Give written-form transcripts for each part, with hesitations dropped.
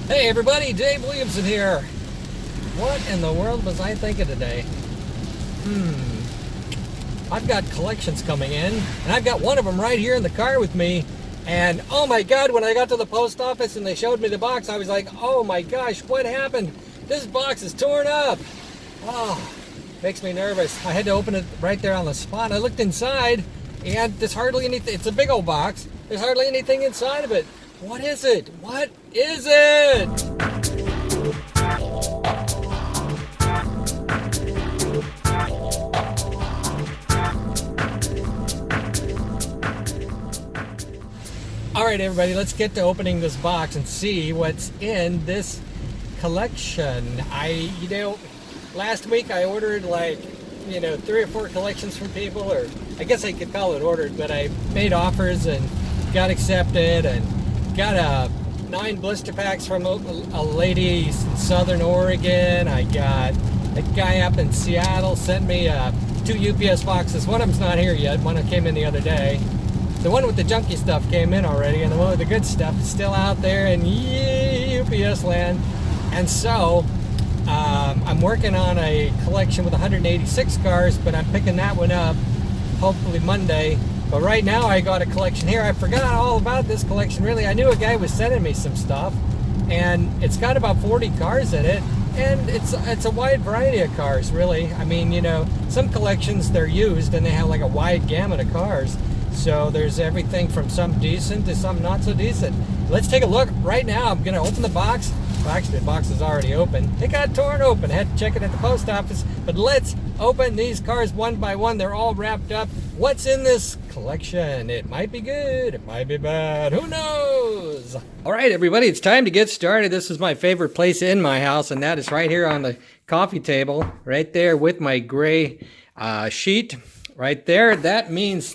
Hey everybody, Dave Williamson here. What in the world was I thinking today? I've got collections coming in, and I've got one of them right here in the car with me. And oh my God, when I got to the post office and they showed me the box, I was like, oh my gosh, what happened? This box is torn up. Oh, makes me nervous. I had to open it right there on the spot. I looked inside, and there's hardly anything. It's a big old box. There's hardly anything inside of it. What is it? What is it? All right, everybody, let's get to opening this box and see what's in this collection. Last week I ordered like, 3 or 4 collections from people, or I guess I could call it ordered, but I made offers and got accepted and got 9 blister packs from a lady in Southern Oregon. I got a guy up in Seattle sent me 2 UPS boxes. One of them's not here yet. One that came in the other day. The one with the junky stuff came in already, and the one with the good stuff is still out there in UPS land. And so, I'm working on a collection with 186 cars, but I'm picking that one up hopefully Monday. But right now I got a collection here. I forgot all about this collection, really. I knew a guy was sending me some stuff, and it's got about 40 cars in it. And it's a wide variety of cars, really. I mean, some collections, they're used, and they have like a wide gamut of cars. So there's everything from some decent to some not so decent. Let's take a look right now. I'm going to open the box. Well, actually, the box is already open. It got torn open. I had to check it at the post office. But let's open these cars one by one. They're all wrapped up. What's in this collection? It might be good. It might be bad. Who knows? All right, everybody, it's time to get started. This is my favorite place in my house, and that is right here on the coffee table, right there with my gray sheet. Right there, that means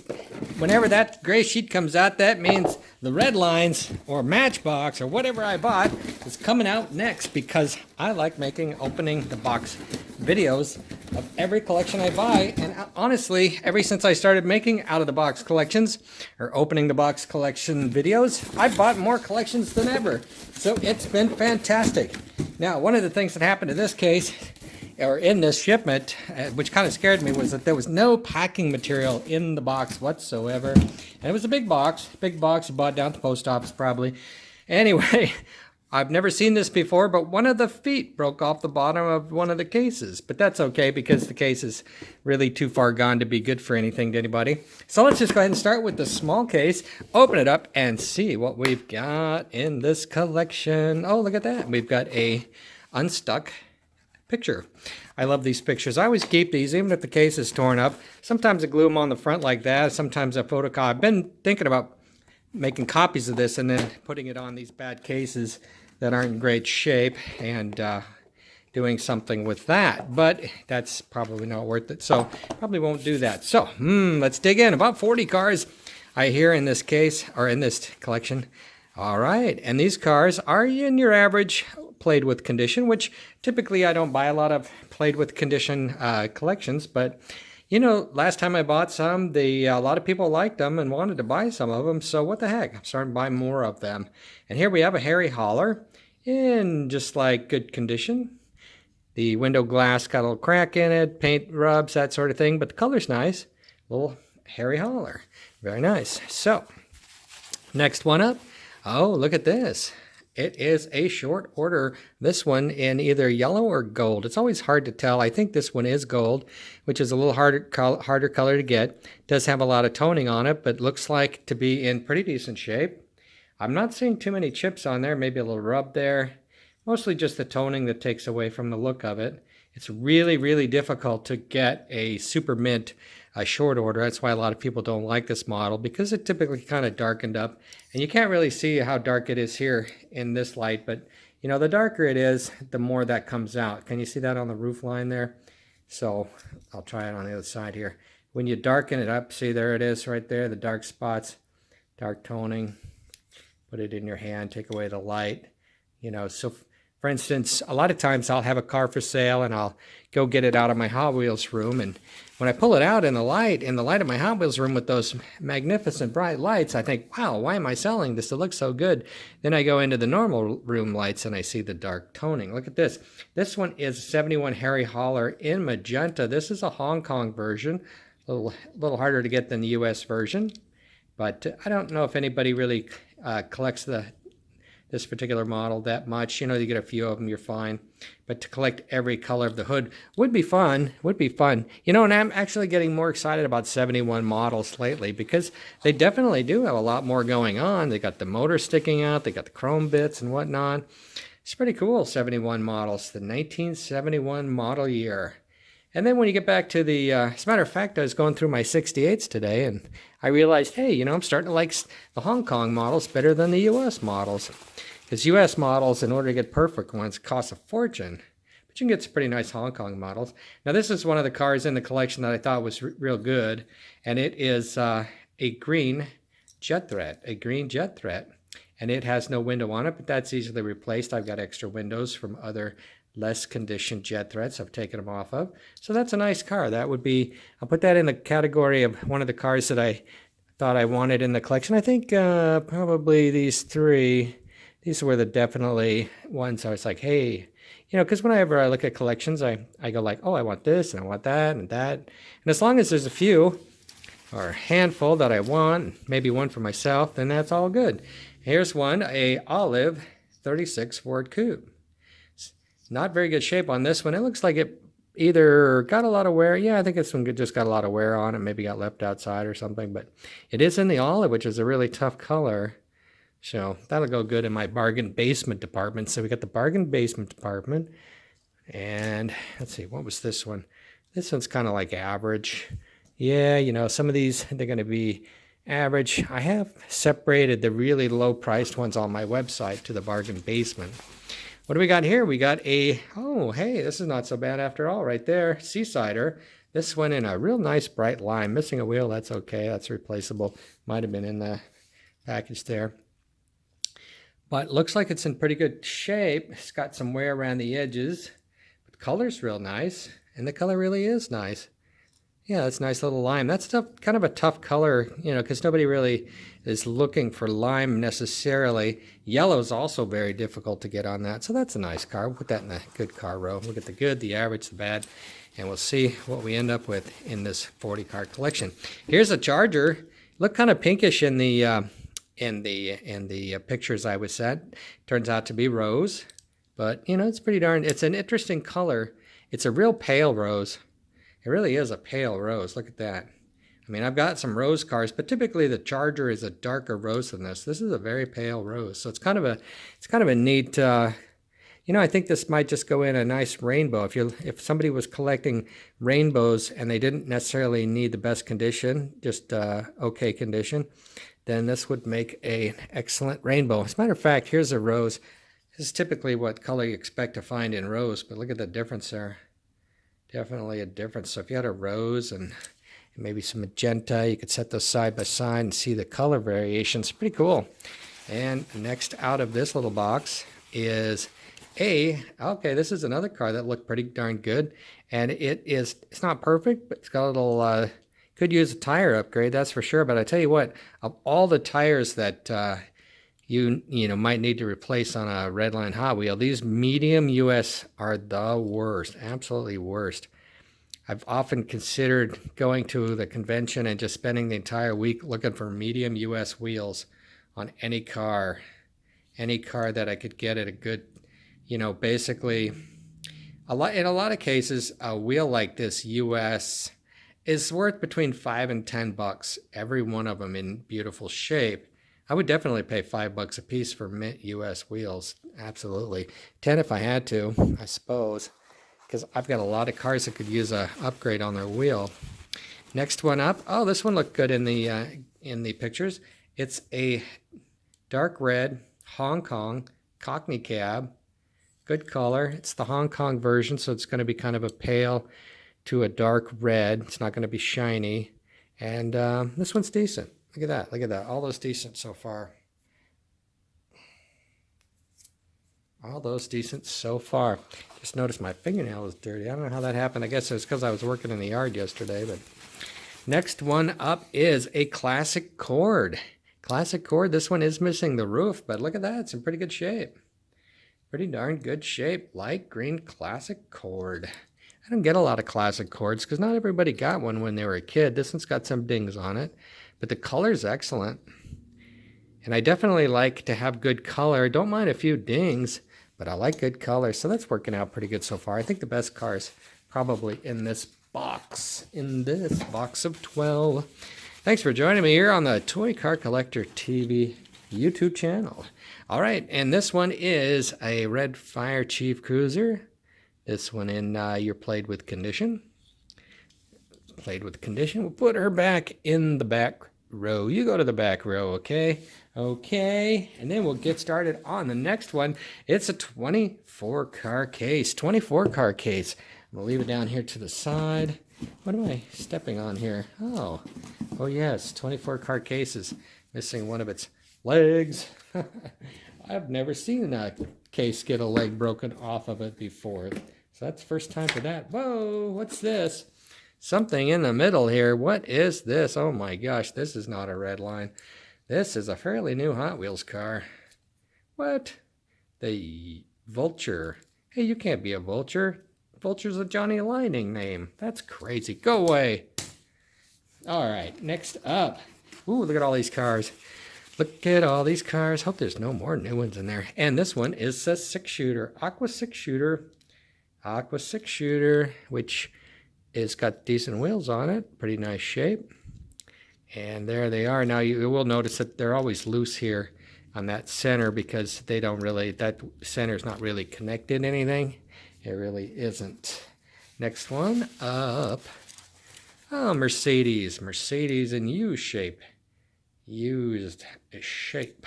whenever that gray sheet comes out, that means the red lines or Matchbox or whatever I bought is coming out next, because I like opening the box videos of every collection I buy. And honestly, ever since I started making out of the box collections or opening the box collection videos, I've bought more collections than ever. So it's been fantastic. Now, one of the things that happened in this case, or in this shipment, which kind of scared me, was that there was no packing material in the box whatsoever. And it was a big box bought down at the post office probably. Anyway, I've never seen this before, but one of the feet broke off the bottom of one of the cases. But that's okay, because the case is really too far gone to be good for anything to anybody. So let's just go ahead and start with the small case, open it up, and see what we've got in this collection. Oh, look at that. We've got a unstuck picture. I love these pictures. I always keep these, even if the case is torn up. Sometimes I glue them on the front like that. Sometimes I photocopy. I've been thinking about making copies of this and then putting it on these bad cases that aren't in great shape and doing something with that. But that's probably not worth it, so probably won't do that. So, let's dig in. About 40 cars I hear in this case, or in this collection. All right, and these cars are in your average played with condition, which typically I don't buy a lot of played with condition collections, but last time I bought some, a lot of people liked them and wanted to buy some of them, so what the heck, I'm starting to buy more of them. And here we have a Harry Hauler in just like good condition. The window glass got a little crack in it, paint rubs, that sort of thing, but the color's nice. Little Harry Hauler, very nice. So, next one up. Oh, look at this. It is a short order. This one in either yellow or gold. It's always hard to tell. I think this one is gold, which is a little harder color to get. It does have a lot of toning on it, but looks like to be in pretty decent shape. I'm not seeing too many chips on there. Maybe a little rub there. Mostly just the toning that takes away from the look of it. It's really, really difficult to get a super mint short order. That's why a lot of people don't like this model, because it typically kind of darkened up. And you can't really see how dark it is here in this light, but the darker it is, the more that comes out. Can you see that on the roof line there? So I'll try it on the other side here. When you darken it up, see, there it is right there, the dark spots, dark toning. Put it in your hand, take away the light. So For instance, a lot of times I'll have a car for sale and I'll go get it out of my Hot Wheels room, and when I pull it out in the light of my Hot Wheels room with those magnificent bright lights, I think, wow, why am I selling this? It looks so good. Then I go into the normal room lights and I see the dark toning. Look at this. This one is 71 Harry Holler in magenta. This is a Hong Kong version, a little harder to get than the US version, but I don't know if anybody really collects this particular model that much. You know, you get a few of them, you're fine. But to collect every color of the hood would be fun, You know, and I'm actually getting more excited about 71 models lately because they definitely do have a lot more going on. They got the motor sticking out, they got the chrome bits and whatnot. It's pretty cool, 71 models, the 1971 model year. And then when you get back to the, as a matter of fact, I was going through my 68s today and I realized, hey, you know, I'm starting to like the Hong Kong models better than the US models. Because US models, in order to get perfect ones, cost a fortune. But you can get some pretty nice Hong Kong models. Now this is one of the cars in the collection that I thought was real good. And it is a green jet threat, And it has no window on it, but that's easily replaced. I've got extra windows from other less conditioned jet threats. I've taken them off of. So that's a nice car. That would be, I'll put that in the category of one of the cars that I thought I wanted in the collection. I think probably these three. These were the definitely ones I was like, hey, you know, because whenever I look at collections, I go like, oh, I want this and I want that and that. And as long as there's a few or a handful that I want, maybe one for myself, then that's all good. Here's one, a olive 36 Ford Coupe. It's not very good shape on this one. It looks like it either got a lot of wear. Yeah, I think this one just got a lot of wear on it. Maybe got left outside or something. But it is in the olive, which is a really tough color. So that'll go good in my bargain basement department. So we got the bargain basement department. And let's see, what was this one? This one's kind of like average. Yeah, you know, some of these, they're going to be average. I have separated the really low priced ones on my website to the bargain basement. What do we got here? We got a, oh, hey, this is not so bad after all right there. Seasider. This one in a real nice bright lime. Missing a wheel, that's okay. That's replaceable. Might have been in the package there. But looks like it's in pretty good shape. It's got some wear around the edges. But the color's real nice. And the color really is nice. Yeah, that's a nice little lime. That's kind of a tough color, you know, because nobody really is looking for lime necessarily. Yellow's also very difficult to get on that. So that's a nice car. We'll put that in the good car row. We'll get the good, the average, the bad. And we'll see what we end up with in this 40 car collection. Here's a Charger. Look kind of pinkish in the pictures I was sent. Turns out to be rose, but you know, it's pretty darn, it's an interesting color. It's a real pale rose. It really is a pale rose. Look at that. I mean, I've got some rose cars, but typically the Charger is a darker rose than this. This is a very pale rose. So it's kind of a neat, you know, I think this might just go in a nice rainbow. If somebody was collecting rainbows and they didn't necessarily need the best condition, just okay condition, then this would make an excellent rainbow. As a matter of fact, here's a rose. This is typically what color you expect to find in rose, but look at the difference there. Definitely a difference. So if you had a rose and maybe some magenta, you could set those side by side and see the color variations. Pretty cool. And next out of this little box is okay, this is another car that looked pretty darn good. And it's not perfect, but it's got a little, could use a tire upgrade, that's for sure. But I tell you what, of all the tires that you know might need to replace on a Redline Hot Wheel, these medium US are the worst, absolutely worst. I've often considered going to the convention and just spending the entire week looking for medium US wheels on any car that I could get at a good, you know, basically in a lot of cases, a wheel like this US is worth between $5 and $10, every one of them in beautiful shape. I would definitely pay $5 a piece for mint US wheels. Absolutely. 10 if I had to, I suppose, because I've got a lot of cars that could use a upgrade on their wheel. Next one up. Oh, this one looked good in the pictures. It's a dark red Hong Kong Cockney cab. Good color. It's the Hong Kong version, so it's going to be kind of a pale to a dark red. It's not going to be shiny. And this one's decent. Look at that. Look at that. All those decent so far. All those decent so far. Just noticed my fingernail is dirty. I don't know how that happened. I guess it was because I was working in the yard yesterday. But next one up is a classic cord. Classic cord. This one is missing the roof, but look at that. It's in pretty good shape. Pretty darn good shape. Light green classic cord. I don't get a lot of classic cords because not everybody got one when they were a kid. This one's got some dings on it, but the color's excellent. And I definitely like to have good color. I don't mind a few dings, but I like good color. So that's working out pretty good so far. I think the best car is probably in this box. In this box of 12. Thanks for joining me here on the Toy Car Collector TV YouTube channel. All right, and this one is a red Fire Chief Cruiser. This one in your played with condition. Played with condition. We'll put her back in the back row. You go to the back row, okay? Okay, and then we'll get started on the next one. It's a 24 car case. 24 car case. I'm gonna leave it down here to the side. What am I stepping on here? Oh yes, 24 car cases. Missing one of its legs. I've never seen a case get a leg broken off of it before. So that's the first time for that. Whoa, what's this? Something in the middle here. What is this? Oh my gosh, this is not a red line. This is a fairly new Hot Wheels car. What? The Vulture. Hey, you can't be a Vulture. Vulture's a Johnny Lightning name. That's crazy. Go away. All right, next up. Ooh, look at all these cars. Look at all these cars. Hope there's no more new ones in there. And this one is a 6-shooter. Aqua 6-shooter. Aqua 6-shooter, which is got decent wheels on it. Pretty nice shape. And there they are. Now you will notice that they're always loose here on that center because they don't really, that center's not really connected to anything. It really isn't. Next one up. Oh, Mercedes. Mercedes in U shape. Used shape.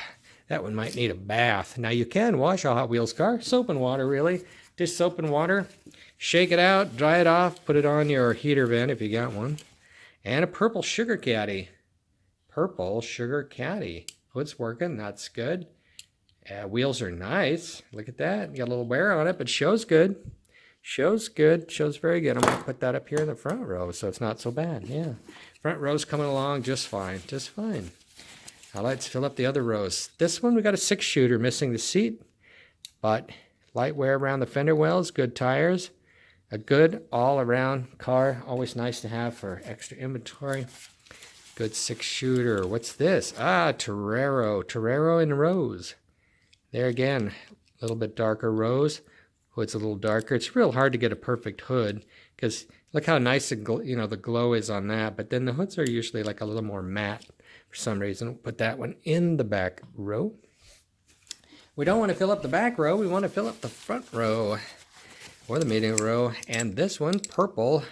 That one might need a bath. Now you can wash a Hot Wheels car. Soap and water, really. Just soap and water. Shake it out, dry it off, put it on your heater vent if you got one. And a purple sugar caddy. Purple sugar caddy. Oh, it's working. That's good. Wheels are nice. Look at that. You got a little wear on it, but shows good. Shows good. Shows very good. I'm going to put that up here in the front row so it's not so bad. Yeah. Front row's coming along just fine. Just fine. Now let's fill up the other rows. This one we got a 6-shooter missing the seat, but light wear around the fender wells, good tires, a good all-around car. Always nice to have for extra inventory. Good 6-shooter. What's this? Ah, Torero. Torero in rose. There again, a little bit darker rose. Hood's a little darker. It's real hard to get a perfect hood because look how nice the glow is on that. But then the hoods are usually like a little more matte for some reason. We'll put that one in the back row. We don't want to fill up the back row. We want to fill up the front row or the medium row. And this one, purple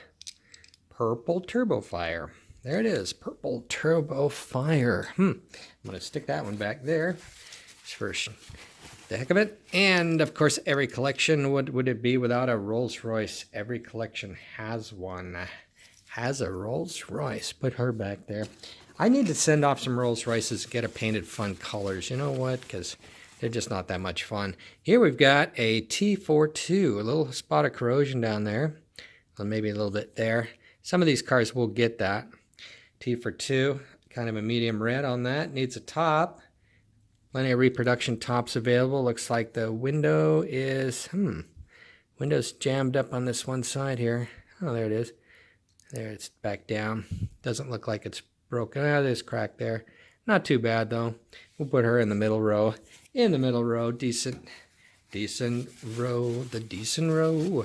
Turbo Fire. There it is, purple Turbo Fire. I'm going to stick that one back there just for the heck of it. And of course, every collection, what would it be without a Rolls Royce? Every collection has one. Has a Rolls Royce. Put her back there. I need to send off some Rolls Royces and get her painted fun colors. You know what? Because they're just not that much fun. Here we've got a T42, a little spot of corrosion down there. Well, maybe a little bit there. Some of these cars will get that. T42, kind of a medium red on that. Needs a top. Plenty of reproduction tops available. Looks like the window is, window's jammed up on this one side here. Oh, there it is. There, it's back down. Doesn't look like it's broken. Ah, there's a crack there. Not too bad, though. We'll put her in the middle row. In the middle row, decent row, the decent row.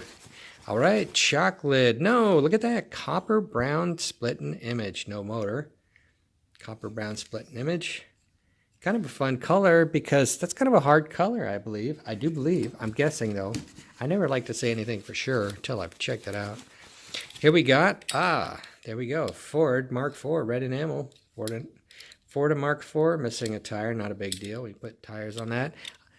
All right, chocolate. No, look at that. Copper brown splitting image. No motor. Copper brown splitting image. Kind of a fun color because that's kind of a hard color, I believe. I do believe. I'm guessing, though. I never like to say anything for sure until I've checked it out. Here we got, there we go. Ford Mark IV, red enamel. Ford Mark IV, missing a tire. Not a big deal. We put tires on that.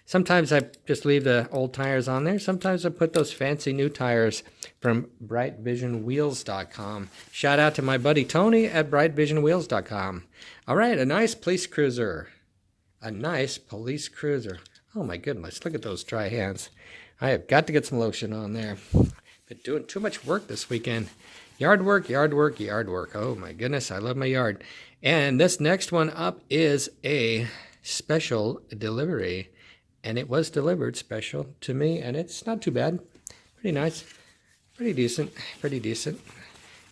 Sometimes I just leave the old tires on there. Sometimes I put those fancy new tires from BrightVisionWheels.com. Shout out to my buddy Tony at BrightVisionWheels.com. All right, a nice police cruiser. A nice police cruiser. Oh my goodness, look at those dry hands. I have got to get some lotion on there. Been doing too much work this weekend. Yard work, yard work, yard work. Oh my goodness, I love my yard. And this next one up is a special delivery. And it was delivered special to me, and it's not too bad. Pretty nice. Pretty decent. Pretty decent.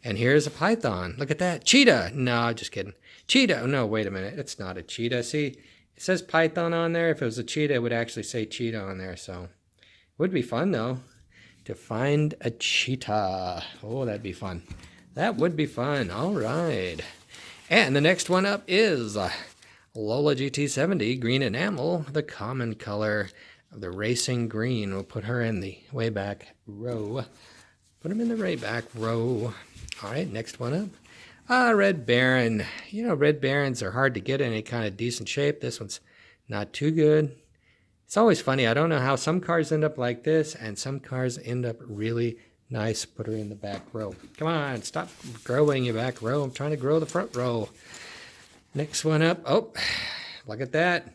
And here's a python. Look at that. Cheetah. No, just kidding. Cheetah. No, wait a minute. It's not a cheetah. See, it says python on there. If it was a cheetah, it would actually say cheetah on there. So it would be fun, though, to find a cheetah. Oh, that'd be fun. That would be fun. All right. And the next one up is Lola GT70 green enamel, the common color of the racing green. We'll put her in the way back row. Put them in the way back row. All right, next one up. Red Baron. You know, Red Barons are hard to get in any kind of decent shape. This one's not too good. It's always funny. I don't know how some cars end up like this and some cars end up really nice. Put her in the back row. Come on, stop growing your back row. I'm trying to grow the front row. Next one up. Oh, look at that.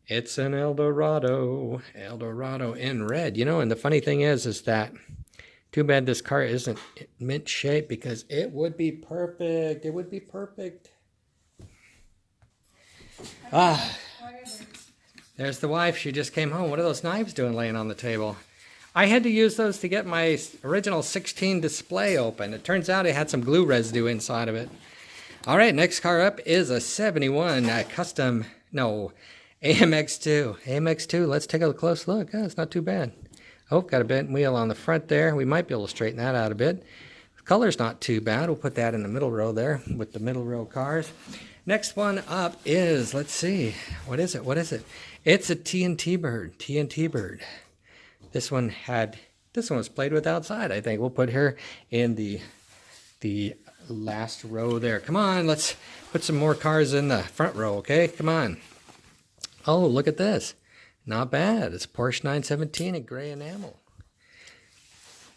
It's an Eldorado. Eldorado in red. You know, and the funny thing is that too bad this car isn't mint shape because it would be perfect. It would be perfect. There's the wife. She just came home. What are those knives doing laying on the table? I had to use those to get my original 16 display open. It turns out it had some glue residue inside of it. All right, next car up is a 71 AMX2. AMX2, let's take a close look. Oh, it's not too bad. Oh, got a bent wheel on the front there. We might be able to straighten that out a bit. The color's not too bad. We'll put that in the middle row there with the middle row cars. Next one up is, let's see, what is it? It's a TNT bird, TNT bird. This one was played with outside, I think. We'll put her in the last row there. Come on, let's put some more cars in the front row, okay? Come on. Oh, look at this. Not bad. It's Porsche 917 in gray enamel.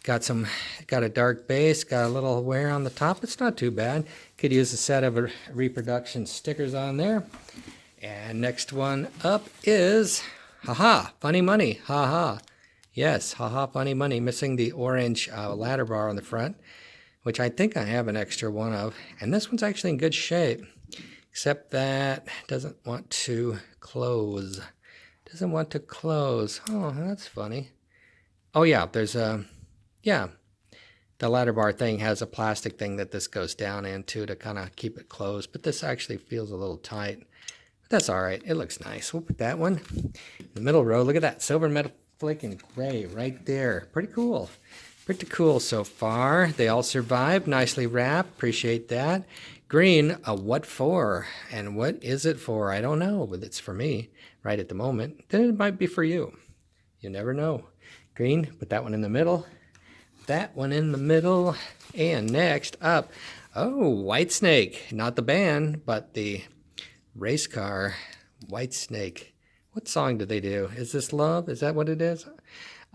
Got a dark base, got a little wear on the top. It's not too bad. Could use a set of reproduction stickers on there. And next one up is, haha, Funny Money, haha. Yes, haha, Funny Money, missing the orange ladder bar on the front, which I think I have an extra one of. And this one's actually in good shape, except that it doesn't want to close. Doesn't want to close. Oh, that's funny. Oh, yeah, there's a, yeah, the ladder bar thing has a plastic thing that this goes down into to kind of keep it closed, but this actually feels a little tight. But that's all right. It looks nice. We'll put that one in the middle row. Look at that silver metal flake in gray right there. Pretty cool. Pretty cool so far. They all survived. Nicely wrapped. Appreciate that. Green, a what for? And what is it for? I don't know, but it's for me right at the moment. Then it might be for you. You never know. Green, put that one in the middle. That one in the middle. And next up, oh, White Snake. Not the band, but the race car. White Snake. What song do they do? Is this Love? Is that what it is?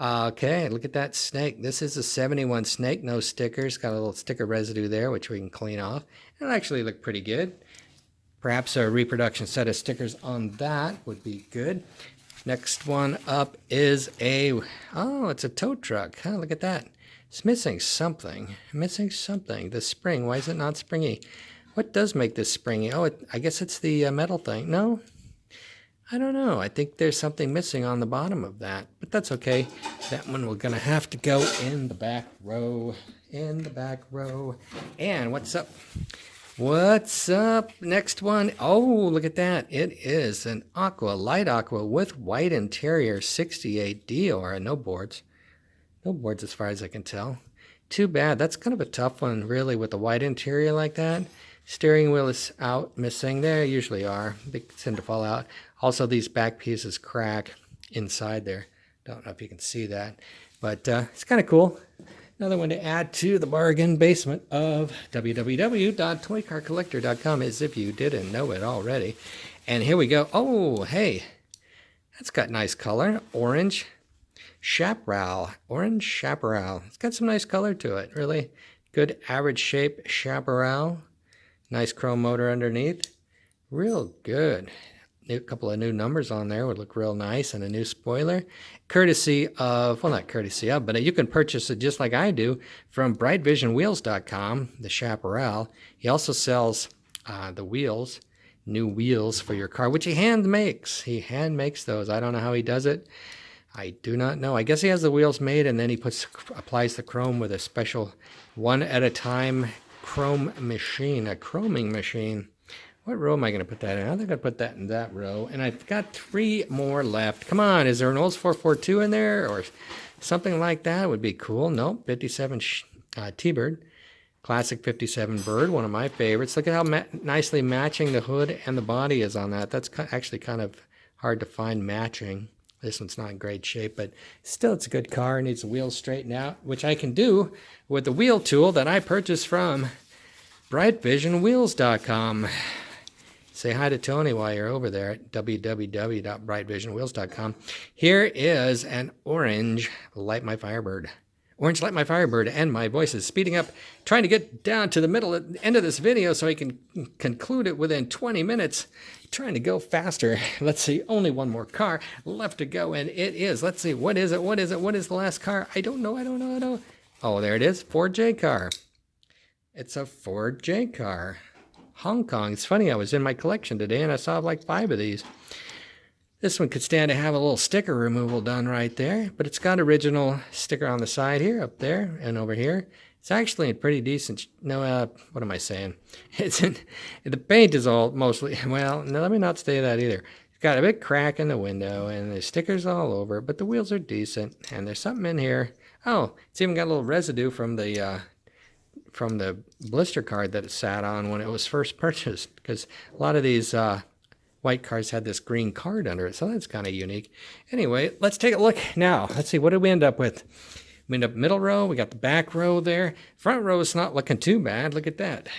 Okay, look at that snake. This is a 71 snake, no stickers. Got a little sticker residue there, which we can clean off. It'll actually look pretty good. Perhaps a reproduction set of stickers on that would be good. Next one up is it's a tow truck. Huh, look at that. It's missing something. Missing something. The spring, why is it not springy? What does make this springy? Oh, I guess it's the metal thing. No? I don't know. I think there's something missing on the bottom of that, but that's okay. That one we're going to have to go in the back row. In the back row. And what's up? What's up? Next one. Oh, look at that. It is an aqua, light aqua with white interior, 68 Dior. No boards. No boards as far as I can tell. Too bad. That's kind of a tough one, really, with the white interior like that. Steering wheel is out, missing. They usually are. They tend to fall out. Also, these back pieces crack inside there. Don't know if you can see that, but it's kind of cool. Another one to add to the bargain basement of www.ToyCarCollector.com, as if you didn't know it already. And here we go. Oh, hey, that's got nice color. Orange chaparral. Orange chaparral. It's got some nice color to it. Really good average shape chaparral. Nice chrome motor underneath. Real good. A couple of new numbers on there would look real nice, and a new spoiler. Courtesy of, well, not courtesy of, but you can purchase it just like I do from brightvisionwheels.com, the chaparral. He also sells the wheels, new wheels for your car, which he hand makes. He hand makes those. I don't know how he does it. I do not know. I guess he has the wheels made, and then he applies the chrome with a special one at a time chrome machine, a chroming machine. What row am I going to put that in? I think I'll put that in that row. And I've got 3 more left. Come on, is there an Olds 442 in there or something like that? It would be cool. Nope, 57 T-Bird. Classic 57 Bird, one of my favorites. Look at how nicely matching the hood and the body is on that. That's actually kind of hard to find matching. This one's not in great shape, but still it's a good car. It needs the wheels straightened out, which I can do with the wheel tool that I purchased from brightvisionwheels.com. Say hi to Tony while you're over there at www.brightvisionwheels.com. Here is an orange Light My Firebird. Orange Light My Firebird, and my voice is speeding up, trying to get down to the end of this video so I can conclude it within 20 minutes. Trying to go faster. Let's see, only one more car left to go, and it is, let's see, what is it? What is the last car? I don't know. Oh, there it is, Ford J car. It's a Ford J car. Hong Kong. It's funny, I was in my collection today and I saw like 5 of these. This one could stand to have a little sticker removal done right there, but it's got original sticker on the side here, up there, and over here. It's actually in pretty decent, what am I saying? The paint is all mostly, well, no, let me not say that either. It's got a big crack in the window and there's stickers all over, but the wheels are decent and there's something in here. Oh, it's even got a little residue from the blister card that it sat on when it was first purchased, because a lot of these white cars had this green card under it, so that's kind of unique. Anyway, let's take a look now. Let's see, what did we end up with? We end up middle row, we got the back row there. Front row is not looking too bad, look at that.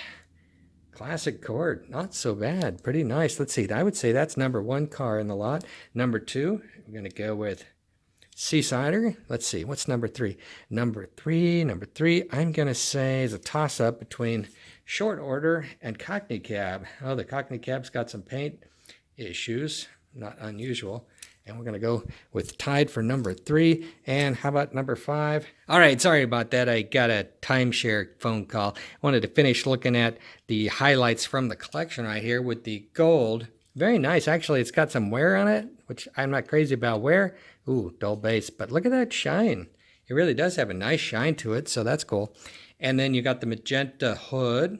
Classic Cord, not so bad, pretty nice. Let's see, I would say that's number 1 car in the lot. Number 2, we're going to go with Seasider. Let's see, what's number 3? Number three, I'm going to say is a toss-up between Short Order and Cockney Cab. Oh, the Cockney Cab's got some paint issues, not unusual. And we're going to go with tied for number 3. And how about number 5? All right, sorry about that. I got a timeshare phone call. I wanted to finish looking at the highlights from the collection right here with the gold. Very nice. Actually, it's got some wear on it, which I'm not crazy about wear. Ooh, dull base. But look at that shine. It really does have a nice shine to it, so that's cool. And then you got the magenta hood.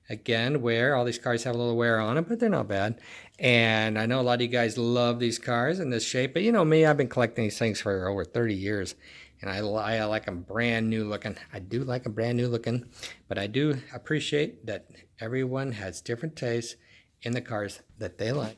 Again, wear. All these cars have a little wear on them, but they're not bad. And I know a lot of you guys love these cars in this shape, but you know me, I've been collecting these things for over 30 years. And I like them brand new looking. I do like them brand new looking, but I do appreciate that everyone has different tastes in the cars that they like.